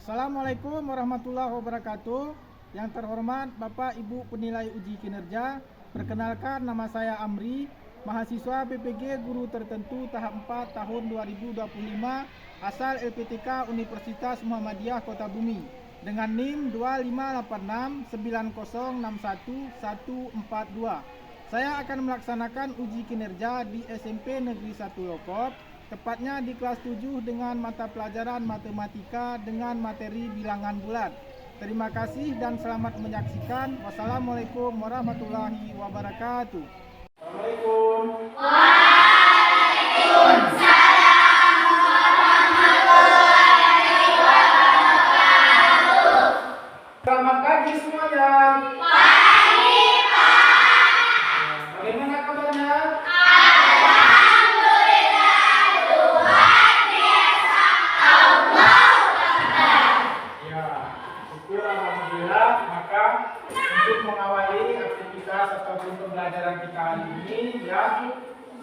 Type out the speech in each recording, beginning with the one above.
Assalamualaikum warahmatullahi wabarakatuh. Yang terhormat Bapak Ibu penilai uji kinerja, perkenalkan nama saya Amri, mahasiswa PPG Guru Tertentu tahap 4 tahun 2025, asal LPTK Universitas Muhammadiyah Kota Bumi, dengan NIM 2586906142. Saya akan melaksanakan uji kinerja di SMP Negeri 1 Lokop, tepatnya di kelas 7 dengan mata pelajaran matematika dengan materi bilangan bulat. Terima kasih dan selamat menyaksikan. Wassalamualaikum warahmatullahi wabarakatuh. Assalamualaikum. Selamat pagi semuanya. Pagi, Pak. Bagaimana kabarnya? Alhamdulillah, Tuhan biasa Allah Akbar. Ya, syukur alhamdulillah. Maka untuk mengawali aktivitas ataupun pembelajaran kita hari ini, ya,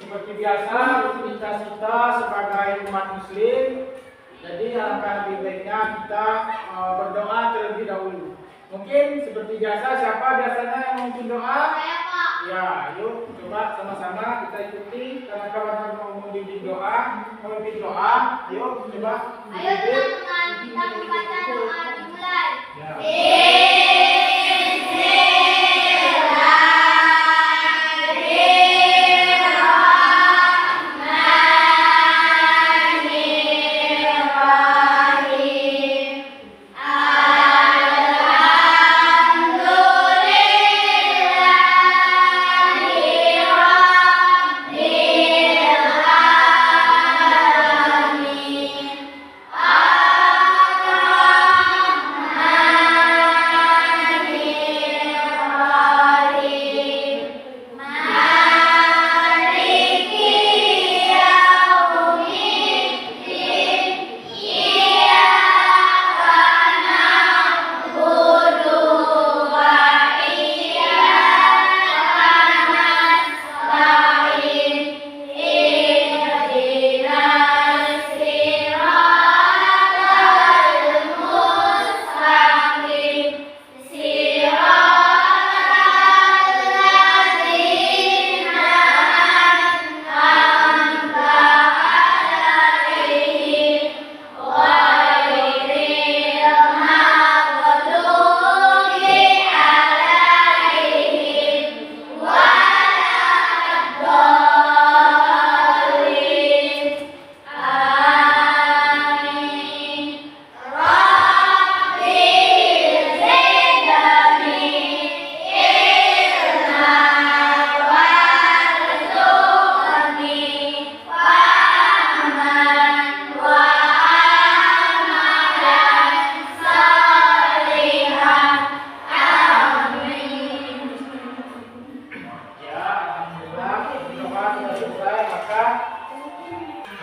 seperti biasa rutinitas kita sebagai umat muslim. Jadi alangkah lebih baiknya kita berdoa terlebih dahulu. Mungkin seperti biasa, siapa biasanya yang memimpin doa? Saya, Pak. Ya, yuk coba sama-sama kita ikuti kawan-kawan mau memimpin doa. Yuk coba. Ayo teman-teman, kita membaca doa dimulai. Ya.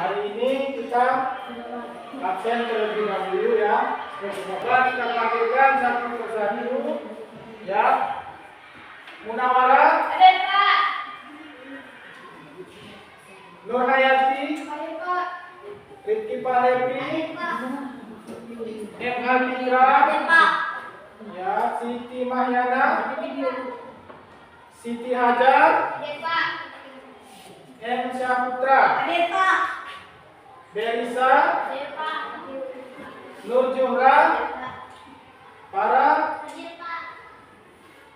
Hari ini kita absen terlebih dahulu ya. Semoga kita panggilkan satu persatu ya. Munawara, Ada, Pak. Nur Hayati, Ada, Pak. Rizky Pahlevi, Pak. M. Alfira, Ada, Pak. ya, Siti Mahyana, Siti Hajar, Ada, Pak. M. Syaputra, Ada, Pak. Berisa, Ada, Pak. Nur Johran, Ada, Pak. Farah, Ada, Pak.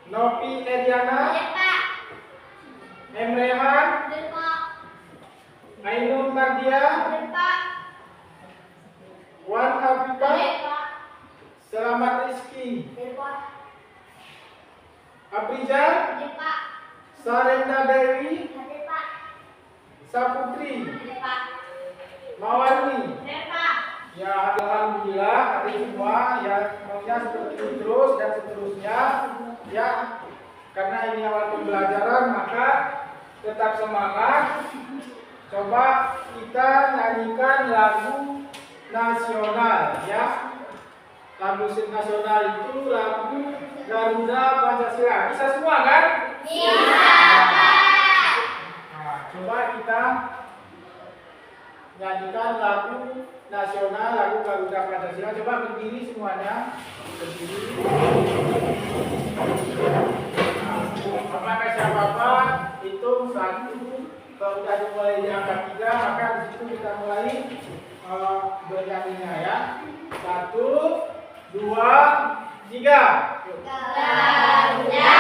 Nopi Ediana, Ada, Pak. M. Rehan, Ada, Pak. Ainun Mardia, Ada, Pak. Wan Ada, Afifah, Pak. Selamat Rizki, Ada, Pak. Aprija, Ada, Pak. Sarenda Dewi, Ada, Pak. Saputri, Ada, Pak. Mawani. Ada, Pak. Ya, alhamdulillah hari semua ya, semuanya seperti itu terus dan seterusnya ya. Karena ini awal pembelajaran maka tetap semangat. Coba kita nyanyikan lagu nasional ya. Lagu nasional itu lagu Garuda Pancasila. Bisa semua kan? Bisa. Nah, coba kita nyanyikan lagu nasional, lagu Garuda Pancasila. Coba berdiri semuanya. Berdiri. Nah, kasih Bapak hitung 1. Kalau sudah dimulai di angka 3, maka di situ kita mulai bernyanyinya ya. 1, 2, 3. Garuda Pancasila.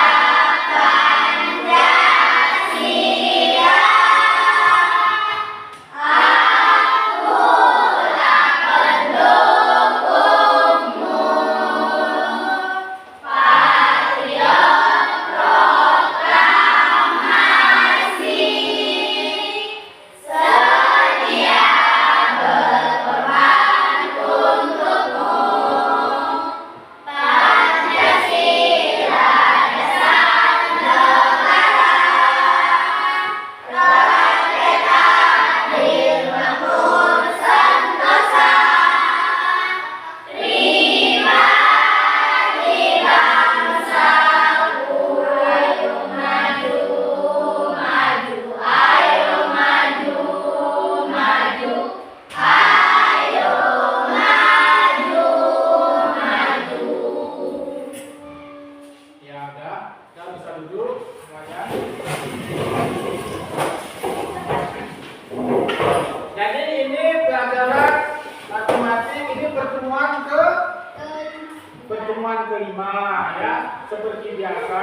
Pertemuan kelima ya, seperti biasa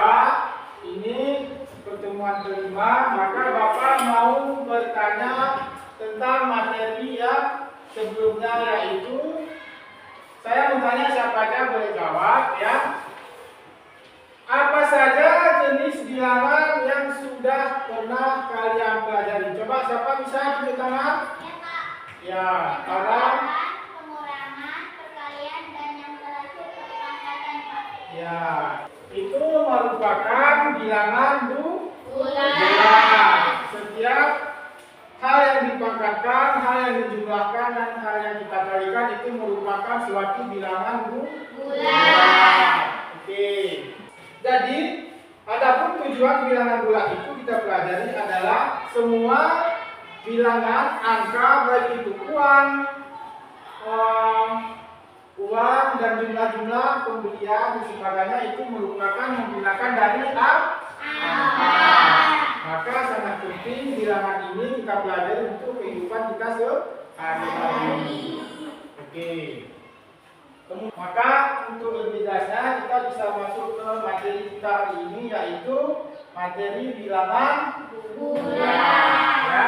ini pertemuan kelima, maka Bapak mau bertanya tentang materi yang sebelumnya, yaitu saya bertanya siapa aja boleh jawab ya. Apa saja jenis bilangan yang sudah pernah kalian pelajari? Coba siapa bisa tunjuk tangan? Ya, sekarang ya, itu merupakan bilangan bulan. Setiap hal yang dipangkatkan, hal yang dijumlahkan, dan hal yang kita kalikan itu merupakan suatu bilangan bulan. Oke. Jadi, adapun tujuan bilangan bulan itu kita pelajari adalah semua bilangan angka, baik itu uang dan jumlah-jumlah pembelian dan sebagainya itu merupakan menggunakan dari angka. Maka sangat penting bilangan ini kita pelajari untuk kehidupan kita sehari-hari. Oke. Maka untuk lebih jelasnya kita bisa masuk ke materi kita hari ini, yaitu materi bilangan bulan. Ya.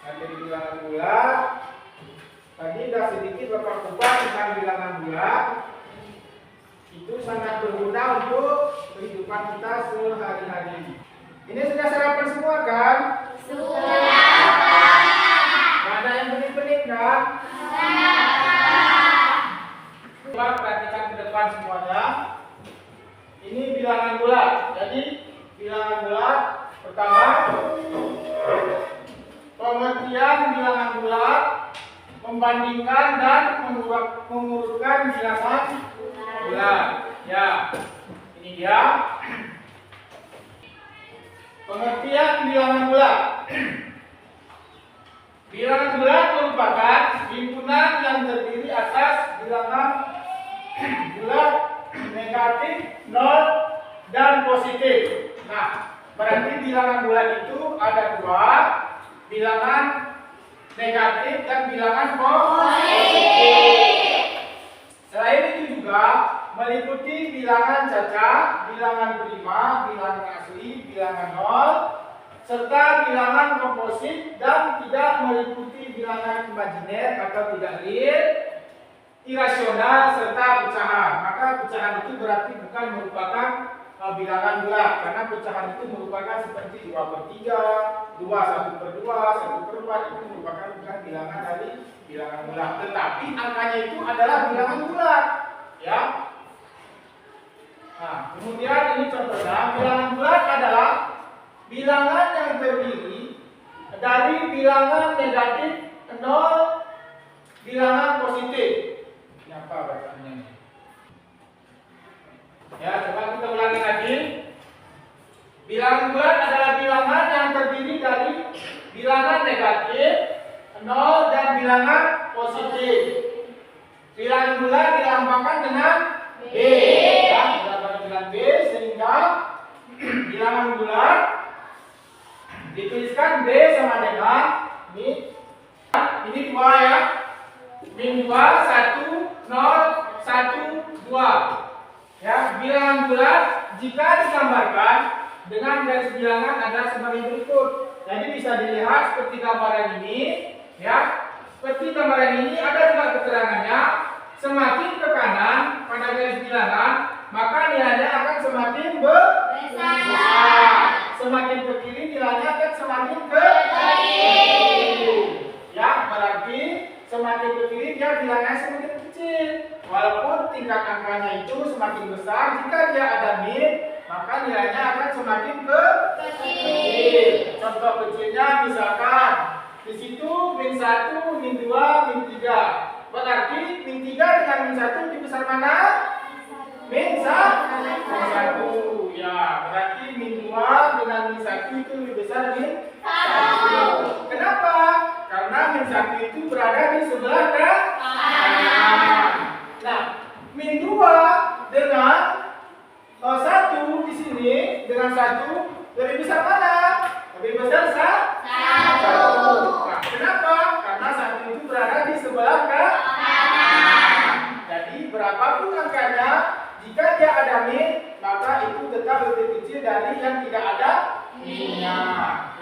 Materi bilangan bulan. Tadi sudah sedikit Bapak kupas tentang bilangan bulan. Itu sangat berguna untuk kehidupan kita sehari-hari. Ini sudah sarapan semua kan? Sudah. Nggak ada yang benih-benih kan? Coba perhatikan ke depan semuanya. Ini bilangan bulan. Jadi bilangan bulan pertama, pengertian bilangan bulan, membandingkan dan mengurutkan bilangan bulan. Ya, ini dia pengertian bilangan bulan. Bilangan bulan merupakan himpunan yang terdiri atas bilangan bulan negatif, nol, dan positif. Nah, berarti bilangan bulan itu ada dua, bilangan negatif dan bilangan positif. Selain itu juga meliputi bilangan cacat, bilangan prima, bilangan asli, bilangan nol, serta bilangan komposit, dan tidak meliputi bilangan imajiner atau tidak real, irasional, serta pecahan. Maka pecahan itu berarti bukan merupakan bilangan bulat, karena pecahan itu merupakan seperti 2/3, 1/2, 1/4, itu merupakan bukan bilangan dari bilangan bulat. Tetapi angkanya itu adalah bilangan bulat, ya. Nah, kemudian ini contohnya, bilangan bulat adalah bilangan yang terdiri dari bilangan negatif 0, bilangan positif. Ini apa bacanya? Ya, coba kita ulangi lagi. Bilangan bulat adalah bilangan yang terdiri dari bilangan negatif 0, Dituliskan B sama dengan ini 2 ya. Min 2 1 0 1 2. Ya, bilangan bulat jika digambarkan dengan garis bilangan ada sebagai berikut. Jadi bisa dilihat seperti gambaran ini, ya. Seperti gambaran ini ada juga keterangannya. Semakin ke kanan pada garis bilangan, maka nilainya akan semakin besar. Semakin ke kiri nilainya akan semakin ke kiri. Ya, berarti semakin ke kiri dia nilainya semakin kecil. Walaupun tingkat angkanya itu semakin besar, jika dia ada min, maka nilainya akan semakin ke kecil. Contoh kecilnya misalkan di situ min 1, min 2, min 3. Berarti min 3 dengan min 1 lebih besar mana? Min 1. Ya, berarti min 2 dengan min 1 itu lebih besar min 1. Kenapa? Karena min 1 itu berada di sebelah kanan. Nah, min 2 dengan 1 di sini dengan 1 lebih besar mana? Lebih besar 1. Nah, kenapa? Karena 1 itu berada di sebelah kanan. Jadi berapapun angkanya, jika dia ada min, maka itu tetap lebih kecil dari yang tidak ada minnya.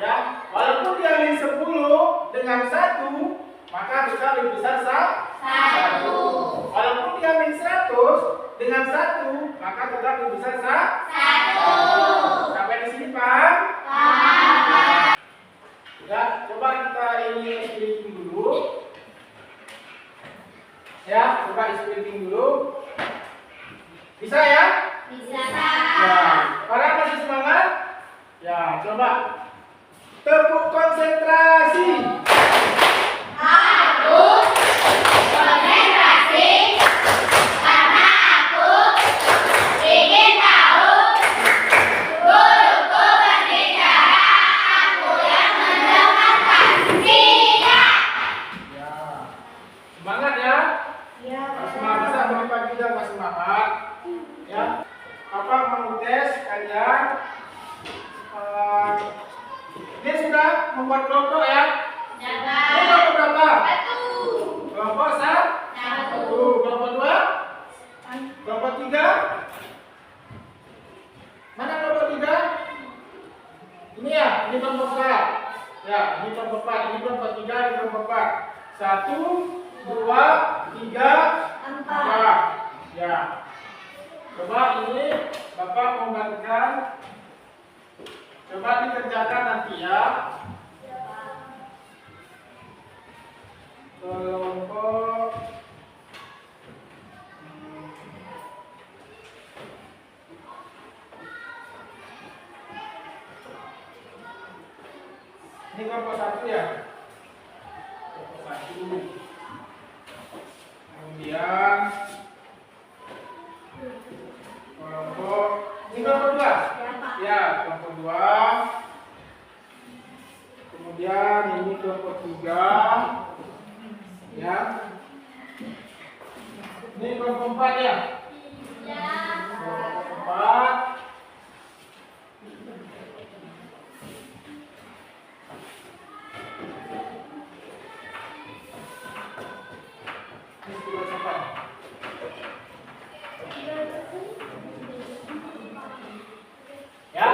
Ya, walaupun dia min 10 dengan 1, maka tetap lebih besar 1. Walaupun dia min 100 dengan 1, maka tetap lebih besar 1. Sampai di sini paham? Ya, coba kita ini splitting dulu. Ya, coba splitting dulu. Bisa ya? Bisa. Ya, orang masih semangat? Ya, coba tepuk konsentrasi. Aku konsentrasi karena aku ingin tahu guruku berbicara, aku yang mendengarkan. Siap. Ya. Semangat ya? Ya. Semangat bisa pagi dan Pak semangat. Ya. Apa mau tes kalian? Ini sudah membuat kelompok ya? Ini kelompok berapa? Kelompok 1. Kelompok 2? Kelompok 3? Mana kelompok 3? Ini ya, ini kelompok 4. Ya, ini kelompok 4, ini kelompok 3, ini kelompok 4. 1, 2, 3, 4. Ya. Coba ini Bapak membantukan. Coba dikerjakan nanti ya. Kelompok ini kelompok 1 ya. Kelompok 1. Kemudian kelompok ini kelompok 2. Ya, kelompok 2. Kemudian ini kelompok 3. Ya. Ini kelompok 4 ya. Kelompok 4. Ini sudah sampai. Ya.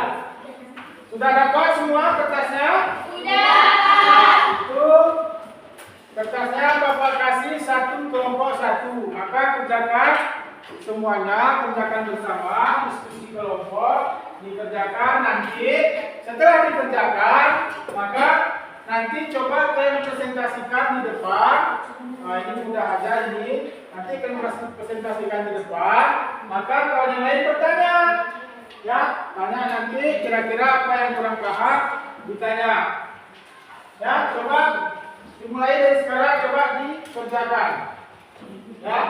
Sudah dapat semua kertasnya? Itu kertasnya Bapak kasih 1 kelompok 1. Maka kerjakan semuanya, kerjakan bersama, diskusi kelompok, dikerjakan nanti. Setelah dikerjakan, maka nanti coba kalian presentasikan di depan. Nah, ini mudah aja ini. Nanti kalian presentasikan di depan. Maka kalau yang lain bertanya, ya, tanya nanti kira-kira apa yang kurang paham ditanya. Ya, coba dimulai dari sekarang, coba dikerjakan. Ya,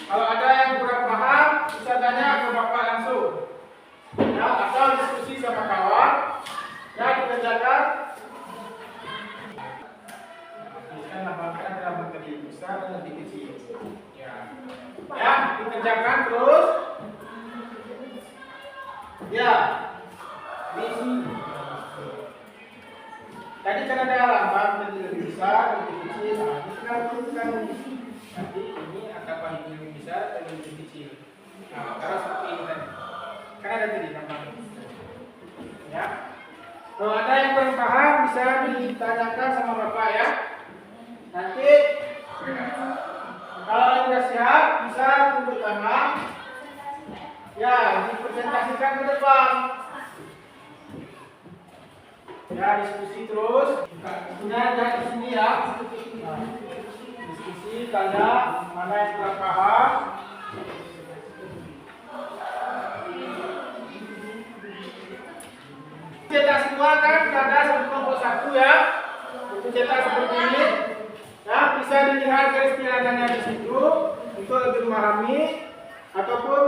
kalau ada yang kurang paham bisa tanya ke Bapak langsung. Ya, atau diskusi sama kawan. Ya, dikerjakan. Kan namakan dalam tadi besar dan lebih kecil. Ya, dikerjakan terus. Ya, di sini. Tadi kan ada lambang jadi lebih besar, lebih kecil. Nah, ini tinggal tentukan nanti ini angka ini lebih besar atau lebih kecil. Nah, kalau seperti ini tadi, kan ada tadi lambang. Ya. Kalau ada yang kurang paham bisa ditanyakan sama bapak ya. Nanti kalau sudah siap bisa tunduk tangan. Ya, dipresentasikan ke depan. Ya, diskusi terus. Punya di sini ya. Nah, diskusi tanya mana yang kurang paham. Cetak semua kan ada satu kelompok satu ya. Itu cetak seperti ini. Ya, bisa dilihat garis pilangannya di situ untuk lebih memahami, ataupun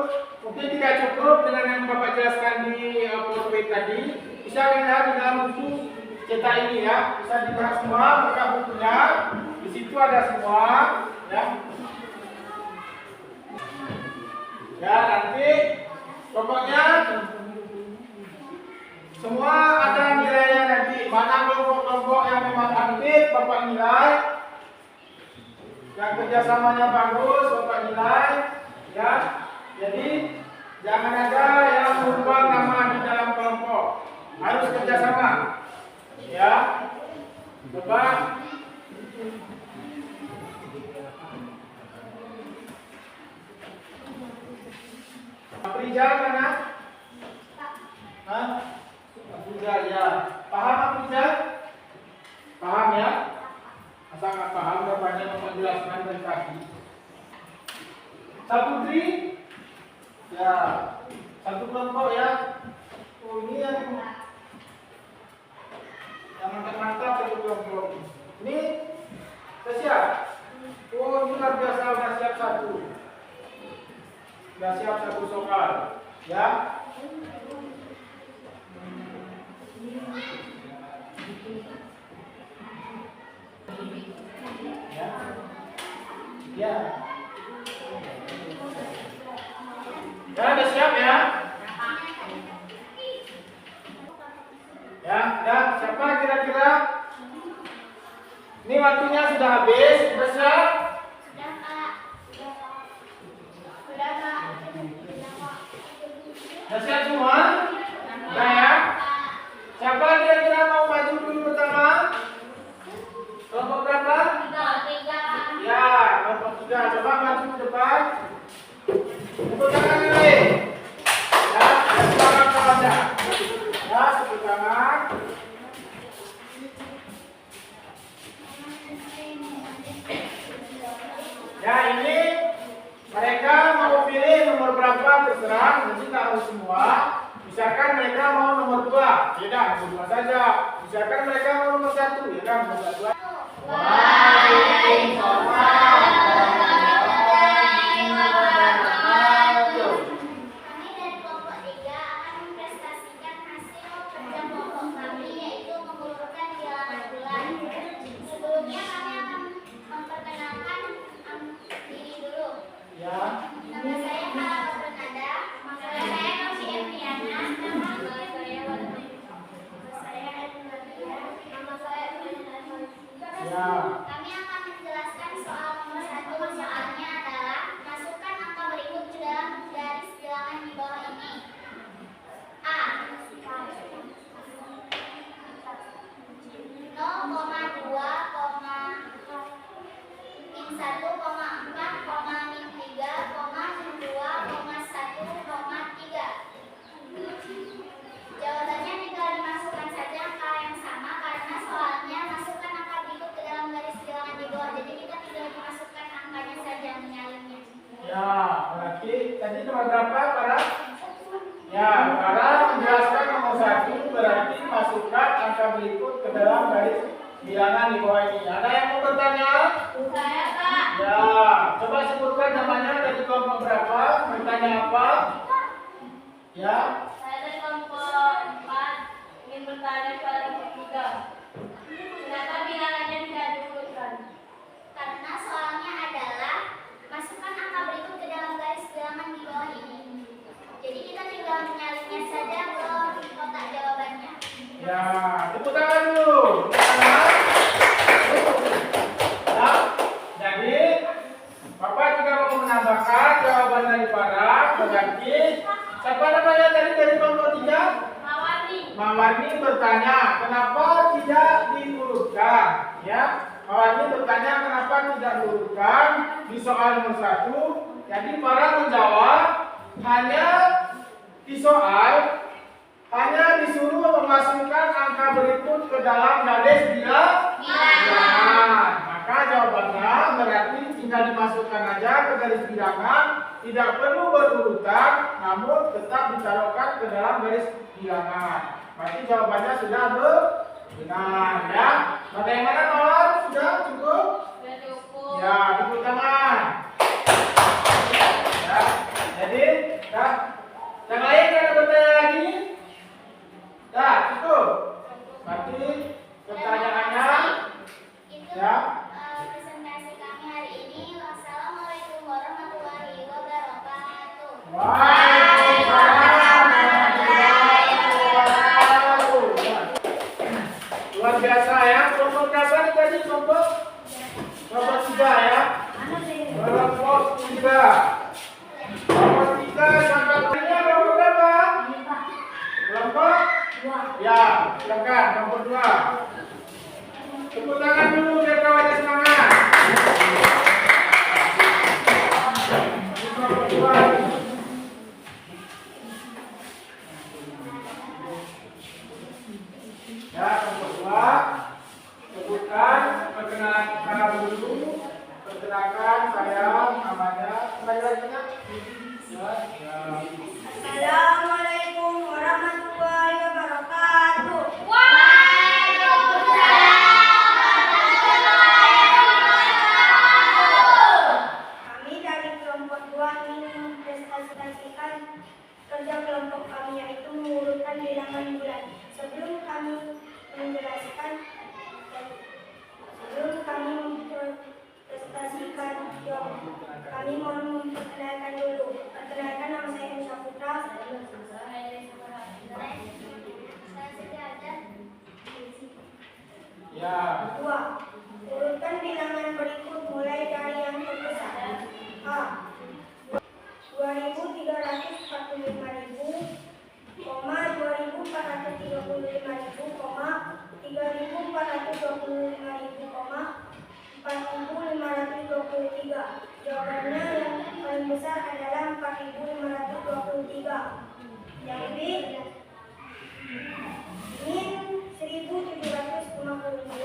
mungkin tidak cukup dengan yang Bapak jelaskan di PowerPoint tadi, bisa dilihat di dalam buku cetak ini ya. Bisa dilihat semua buka bukunya. Di situ ada semua ya. Ya, nanti pokoknya semua ada nilainya nanti. Mana kelompok-kelompok yang memang aktif Bapak nilai, yang kerjasamanya bagus Bapak nilai ya. Jadi jangan ada yang merubah nama di dalam kelompok, harus kerjasama ya. Coba Aprijal mana? Hah? Aprijal ya. Paham Aprijal? Paham ya? Masa nggak paham bapaknya menjelaskan dari tadi. Saputri? Ya. Satu kelompok ya. Oh, ini yang mantap-mantap satu kelompok. Ini sudah siap? Oh, ini luar biasa, sudah siap satu. Sudah siap satu soal. Ya. Ya. Ya, udah siap ya? Ya, siapa kira-kira? Ini waktunya sudah habis, sudah siap? Sudah, Pak. Sudah, Pak. Sudah siap semua? Sudah ya? Siapa kira-kira mau maju dulu pertama? Kelompok berapa? Tiga. Ya, kelompok 3. Coba maju ke depan. Tepuk tangan ini. Ya, tepuk tangan saja. Ya, tepuk tangan. Ya, ini mereka mau pilih nomor berapa terserah, nanti tak harus semua. Misalkan mereka mau nomor 2, ya dah nomor 2 saja. Misalkan mereka mau nomor 1, ya dah nomor 1. Waalaikumsalam. Kami dari kelompok 3 akan mempresentasikan hasil kerja kelompok kami, yaitu mengumpulkan bilangan bulan. Sebelumnya kami akan memperkenalkan diri dulu. Ya. Nama saya Kala Bernada. Nama saya Novi Eviana. Nama saya Wanda. Saya Ednadia. Nama saya Ednadia. Ya. Kami akan menjelaskan soal nomor 1. Soalnya adalah masukkan angka berikut ke dalam garis bilangan di bawah ini. A 0,2, -1,4, -3, -2,1,3. Jawabannya tinggal dimasukkan saja angka yang sama karena soalnya masukkan angka berikut ke dalam garis bilangan di bawah. Jadi kita tinggal dimasukkan angkanya saja, menyalinnya. Ya, berarti tadi nomor berapa, Farah? Ya, Farah menjelaskan nomor 1 berarti masukkan angka berikut ke dalam garis bilangan di bawah ini. Ada yang mau bertanya? Saya, Pak. Ya, coba sebutkan namanya dari kelompok berapa, bertanya apa? Ya, Saya dari kelompok 4 ingin bertanya pada kelompok 3. Kenapa bilangannya tidak diurutkan? Karena soalnya adalah masukkan angka berikut ke dalam garis bilangan di bawah ini. Jadi kita tinggal menyalinnya saja ke kotak jawabannya. ya, tepuk tangan dulu. Siapa namanya dari kelompok 3? Mawani. Mawani bertanya, kenapa tidak diurutkan? Ya, Mawani bertanya kenapa tidak diurutkan di soal nomor 1. Jadi para menjawab hanya di soal hanya disuruh memasukkan angka berikut ke dalam garis bilangan. Maka jawabannya berarti tinggal dimasukkan aja ke garis bilangan, tidak perlu berurutan, namun tetap ditaruhkan ke dalam garis bilangan. Berarti jawabannya sudah benar ya. Bagaimana kawan? Sudah cukup? Sudah cukup. Ya, tepuk tangan. Ya, jadi, ya. Yang lain ada bertanya lagi? Ya, cukup. Berarti pertanyaannya Itu ya. presentasi kami hari ini. Wassalamualaikum warahmatullahi wabarakatuh. Waalaikumsalam warahmatullahi wabarakatuh. Luar biasa ya. Kelompok berapa nih tadi kelompok? Kelompok 3 ya. Kelompok 3. Kelompok 3 sampai ini kelompok berapa? Kelompok? Ya, silakan kelompok 2. Tepuk tangan dulu biar kawannya semangat. Ini kelompok 2. Ya, kelompok 2. Sebutkan perkenalan para guru. Perkenalkan saya namanya. Kembali lagi ya. Ya. Assalamualaikum warahmatullahi wabarakatuh. Kami dari kelompok 2 ingin mempresentasikan kerja kelompok kami, yaitu mengurutkan bilangan bulan. Sebelum kami mempresentasikan kami mau memperkenalkan dulu. Perkenalkan, nama saya Nusa Putra. Ya. 2. Urutkan bilangan berikut mulai dari yang terbesar. A. 2.345.000, 2.435.000, 3.425.000, 4.523. Jawabannya yang paling besar adalah 4.523. Yang B. Min 1.752,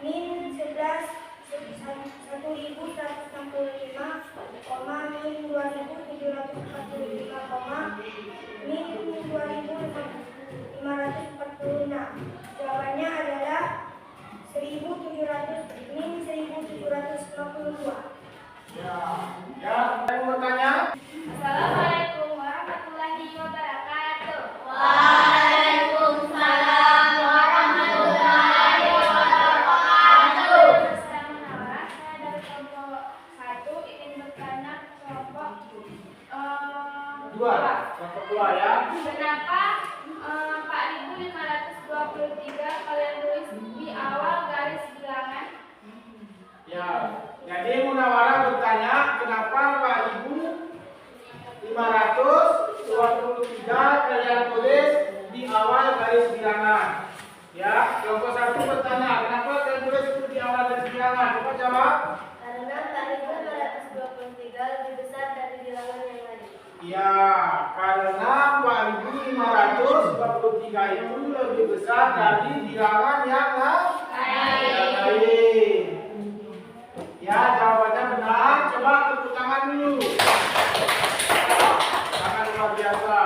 min 1.165, min 2.745, min 2.546. Jawabannya adalah 1.752. Ya. Ya, saya mau bertanya. Assalamualaikum warahmatullahi wabarakatuh. Waalaikumsalam warahmatullahi wabarakatuh. Saya Munawwarah, saya dari kelompok 1 ingin bertanya kelompok 2. Kelompok 2 ya. Kenapa 4.523 kalian tulis di awal garis bilangan? Ya. Jadi Munawwarah bertanya kenapa 4.523 kalian tulis di awal garis bilangan. Ya, kelompok 1 bertanya kenapa kalian tulis itu di awal garis bilangan. Coba jawab. Karena 4.523 lebih besar dari bilangan yang lain. Ya, karena 4.523 itu lebih besar dari bilangan yang lain. Ya, jawabannya benar. Coba tepuk tangan dulu. Sangat luar biasa.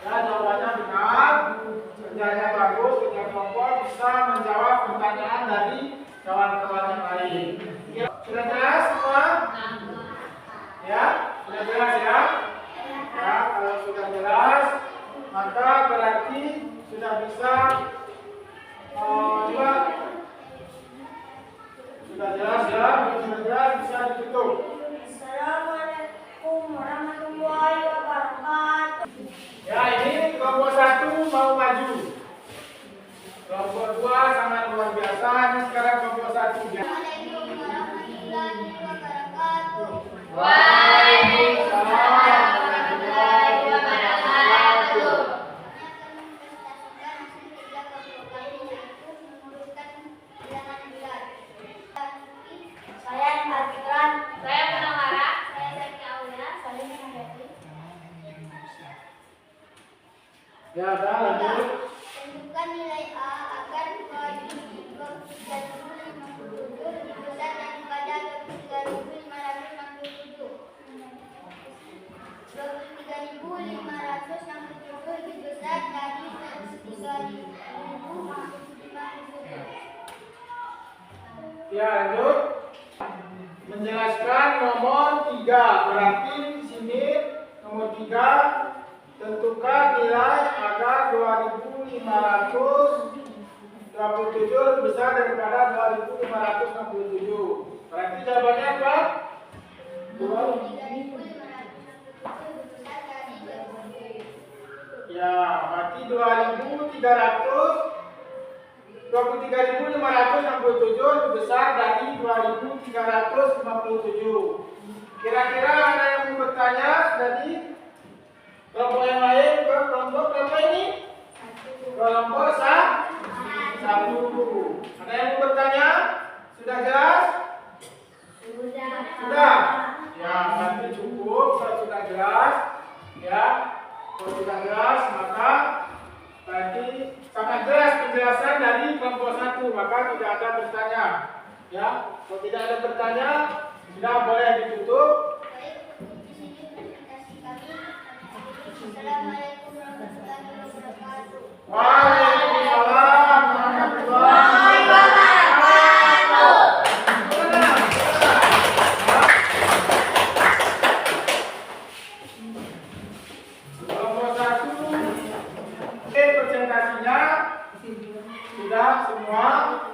Ya, jawabannya benar. Kerjanya bagus. Kerja kelompok bisa menjawab pertanyaan dari kawan-kawan yang lain. Ya, sudah jelas semua? Ya, sudah jelas ya? Ya, kalau sudah jelas, maka berarti sudah bisa coba. Sudah jelas ya, sudah jelas bisa ditutup. Assalamualaikum warahmatullahi wabarakatuh. Ya, ini kelompok 1 mau maju. Kelompok 2 sangat luar biasa. Ini sekarang kelompok 1 ya. Assalamualaikum warahmatullahi wabarakatuh. Waalaikumsalam warahmatullahi wabarakatuh. Ya, dah lanjut. Tentukan nilai A akan dibagi 23.057 dibesarkan pada 23.567. 23.567 dibesar dari 23.057. Ya, lanjut. Menjelaskan nomor 3. Berarti di sini nomor 3 tentukan nilai agar 2.527 lebih besar daripada 2.567. Berarti jawabannya apa? 23.567 dibesar dari 23.000. Ya, berarti 23.567 lebih besar dari 2.357. Kira-kira ada yang mau bertanya dari kelompok yang lain ke kelompok berapa ini? Kelompok satu. Ada yang mau bertanya? Sudah jelas? Sudah. Ya, nanti cukup kalau sudah jelas. Ya, kalau sudah jelas maka tadi sangat jelas penjelasan dari kelompok 1, maka tidak ada bertanya. Ya, kalau tidak ada bertanya, sudah boleh ditutup. Baik, di sini presentasi kami. Assalamualaikum warahmatullahi wabarakatuh. Waalaikumsalam warahmatullahi wabarakatuh. Kelompok 1, presentasinya sudah semua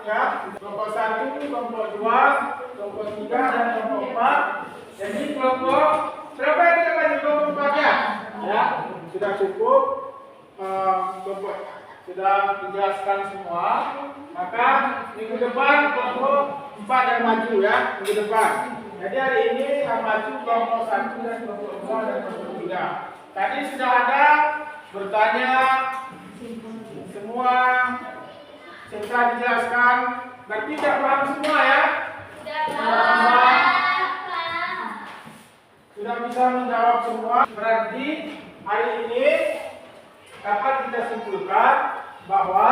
ya. Kelompok 1, kelompok 2, kelompok 3 dan kelompok 4. Jadi kelompok berapa yang kita bagi kelompok 4-nya? Ya, sudah cukup. Kelompok sudah dijelaskan semua. Maka minggu depan kelompok 4 yang maju ya, minggu depan. Jadi hari ini yang maju kelompok 1 dan kelompok 2 dan kelompok 3. Tadi sudah ada bertanya semua setelah dijelaskan. Berarti sudah paham semua ya? Sudah bisa menjawab semua. Berarti hari ini dapat kita simpulkan bahwa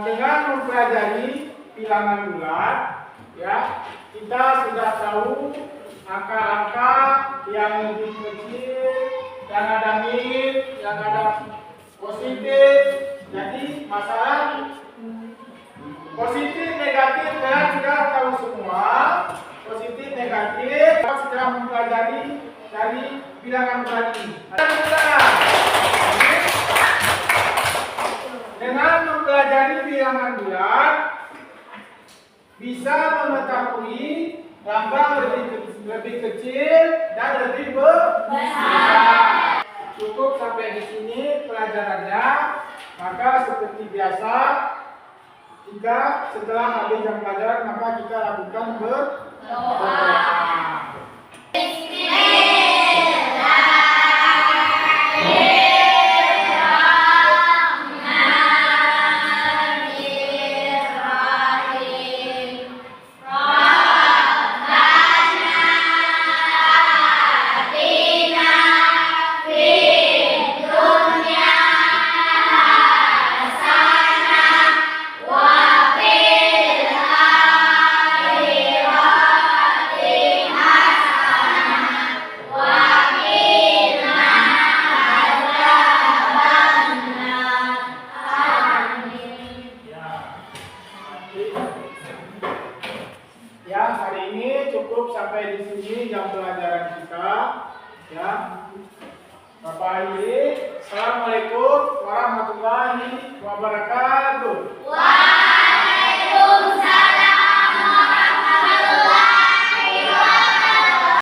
dengan mempelajari bilangan bulat, ya kita sudah tahu angka-angka yang lebih kecil, yang ada min, yang ada positif. Jadi masalah positif negatif kalian sudah tahu semua. Positif negatif setelah mempelajari dari bilangan bulat ini. Dengan mempelajari bilangan bulat bisa mengetahui lambang lebih kecil dan lebih besar. Cukup sampai di sini pelajarannya. Maka seperti biasa, jika setelah habis jam pelajaran maka kita lakukan berdoa. Ya, hari ini cukup sampai di sini jam pelajaran kita. Ya, Bapak Ibu, Assalamualaikum warahmatullahi wabarakatuh.